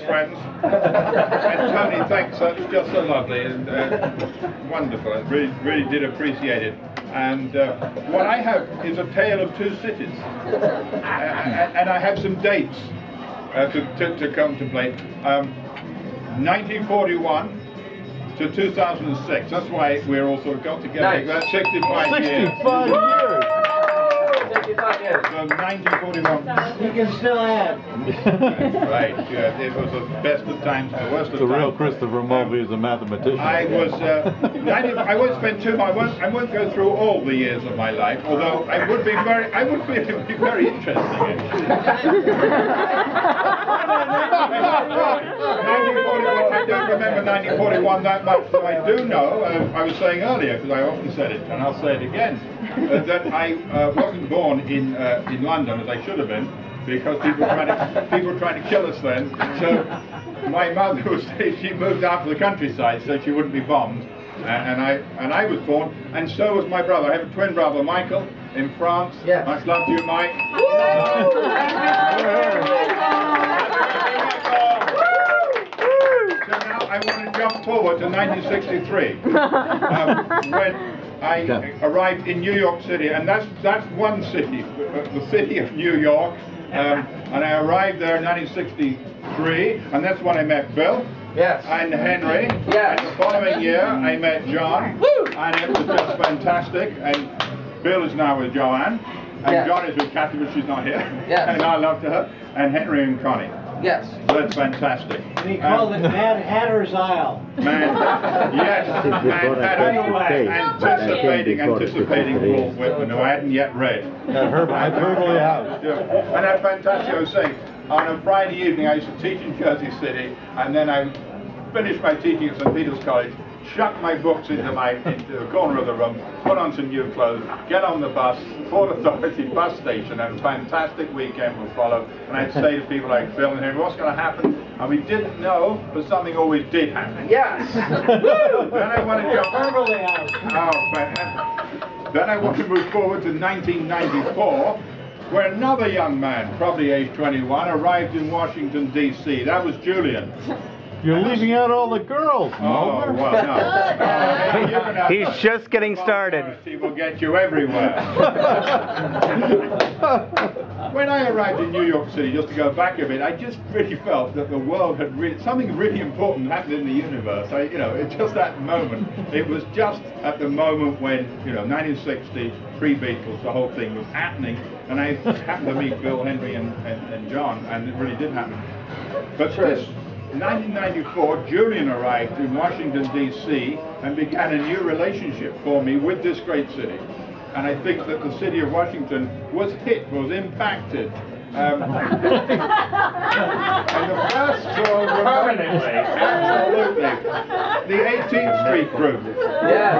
friends. And Tony, thanks, that's just so lovely and wonderful. I really did appreciate it. And what I have is a tale of two cities. And I have some dates to contemplate. 1941 to 2006. That's why we're all sort of got together. Nice. That's 65 years. 65 years. 65 years. So 1941. You can still add. Right, yeah, it was the best of times, the worst of The times. real Christopher Mulvey is a mathematician. I was, I won't spend too much, I won't go through all the years of my life, although I would feel it would be very interesting actually. 1941, I don't remember 1941 that much, but I do know, I was saying earlier, because I often said it, and I'll say it again, that I wasn't born in London as I should have been, because people tried to kill us then. So my mother was she moved out to the countryside so she wouldn't be bombed, and I was born, and so was my brother. I have a twin brother, Michael, in France. Yes. Much love to you, Mike. So now I want to jump forward to 1963 when I arrived in New York City, and that's one city, the city of New York. And I arrived there in 1963, and that's when I met Bill. Yes. And Henry. Yes. And the following year, I met John. Woo! And it was just fantastic. And Bill is now with Joanne. And Yes. John is with Kathy, but she's not here. Yes. And I love to her. And Henry and Connie. Yes. So that's fantastic. And he called it Mad Hatter's Isle. Man, yes, anticipating Walt Whitman, who I hadn't yet read. At Herbally House. Yeah. And that's fantastic. I was saying, on a Friday evening, I used to teach in Jersey City, and then I finished my teaching at St. Peter's College, chuck my books into the corner of the room, put on some new clothes, get on the bus, Port Authority bus station, and a fantastic weekend would follow. And I'd say to people like Phil and Henry, what's going to happen? And we didn't know, but something always did happen. Yes. Then I want to jump. Herbally House. Oh, fantastic. Then I want to move forward to 1994, where another young man, probably age 21, arrived in Washington, D.C. That was Julian. You're leaving out all the girls, Oh, Mulder. well, no. He's just getting started. He will get you everywhere. When I arrived in New York City, just to go back a bit, I just really felt that the world had something really important happened in the universe. It's just that moment. It was just at the moment when, 1960, pre-Beatles, the whole thing was happening, and I happened to meet Bill, Henry, and John, and it really did happen. But this. 1994, Julian arrived in Washington, D.C. and began a new relationship for me with this great city. And I think that the city of Washington was impacted. And the first song permanently, absolutely, the 18th Street Group. Yes.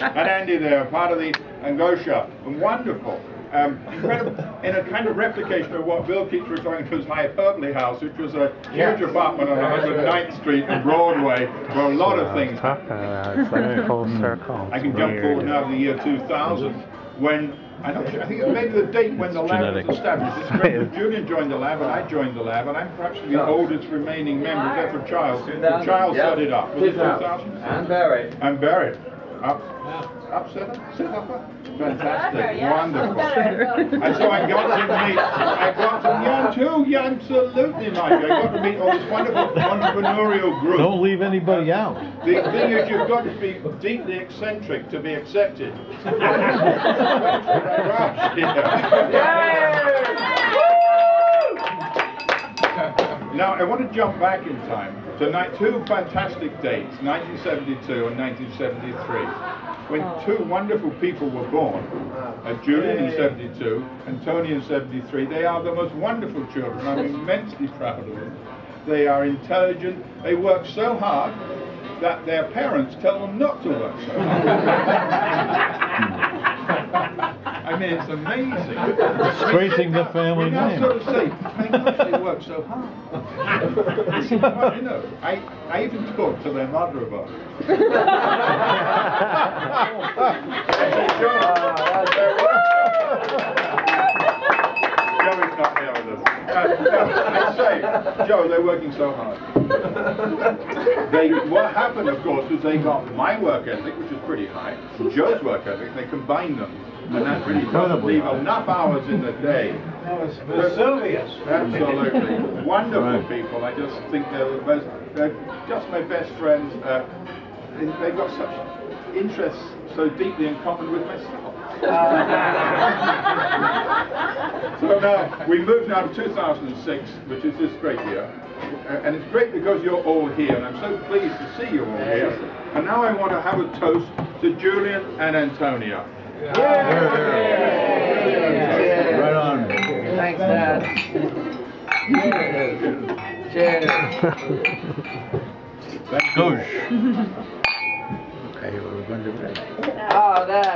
And Andy there, part of the Angosha, and wonderful. Incredible, in a kind of replication of what Bill keeps referring to as Hyperbole House, which was a huge apartment on 109th Street and Broadway, where a lot of things happened. It's like full circle. I can jump forward now to the year 2000, when, I think it's maybe the date when the lab was established. It's great that Julian joined the lab and I joined the lab, and I'm perhaps the oldest remaining member, except for Charles. Charles set it up. Was it 2000? And buried. And buried. Up, set up? Fantastic, wonderful. And so I got to meet, absolutely, Mike. I got to meet all this wonderful entrepreneurial group. Don't leave anybody out. The thing is, you've got to be deeply eccentric to be accepted. Now, I want to jump back in time to two fantastic dates, 1972 and 1973, when two wonderful people were born, Julian in 72 and Tony in 73. They are the most wonderful children. I'm immensely proud of them. They are intelligent. They work so hard that their parents tell them not to work so hard. I mean, it's amazing. Disgracing the family now name. sort of say, my gosh, they work so hard. I even talked to their mother about it. to say, Joe, they're working so hard. What happened, of course, was they got my work ethic, which is pretty high, and Joe's work ethic, and they combined them. And that really doesn't Incredibly leave high. enough hours in the day. That was Vesuvius. Absolutely. Wonderful Right. people. I just think they're just my best friends. They've got such interests so deeply in common with myself. So now, we move now to 2006, which is this great year. And it's great because you're all here, and I'm so pleased to see you all here. And now I want to have a toast to Julian and Antonia. Right on. Thanks, Dad. Cheers. Thank you. Goosh. Okay, we're going to. Oh, Dad.